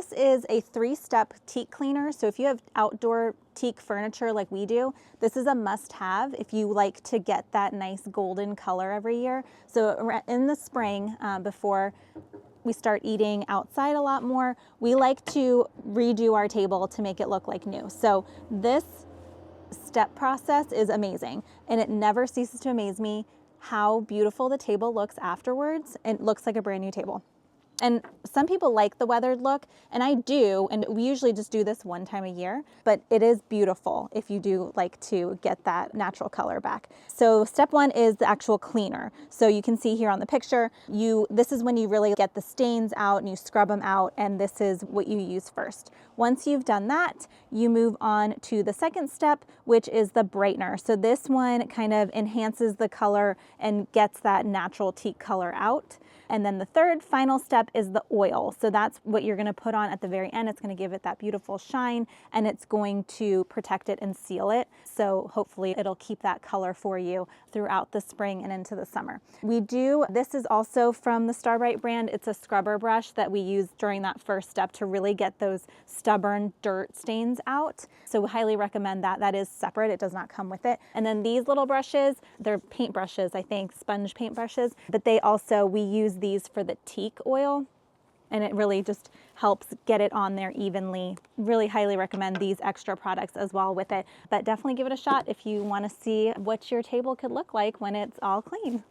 this is a 3-step teak cleaner. So if you have outdoor teak furniture like we do, this is a must-have if you like to get that nice golden color every year. So in the spring, before we start eating outside a lot more, we like to redo our table to make it look like new. So this step process is amazing, and it never ceases to amaze me how beautiful the table looks afterwards. It looks like a brand new table. And some people like the weathered look, and I do, and we usually just do this one time a year, but it is beautiful if you do like to get that natural color back. So step 1 is the actual cleaner. So you can see here on the picture, this is when you really get the stains out and you scrub them out, and this is what you use first. Once you've done that, you move on to the second step, which is the brightener. So this one kind of enhances the color and gets that natural teak color out. And then the third final step is the oil. So that's what you're gonna put on at the very end. It's gonna give it that beautiful shine, and it's going to protect it and seal it. So hopefully it'll keep that color for you throughout the spring and into the summer. This is also from the Starbright brand. It's a scrubber brush that we use during that first step to really get those stubborn dirt stains out. So we highly recommend that. That is separate, it does not come with it. And then these little brushes, they're paint brushes, I think, sponge paint brushes, but we use these for the teak oil, and it really just helps get it on there evenly. Really highly recommend these extra products as well with it, but definitely give it a shot if you want to see what your table could look like when it's all clean.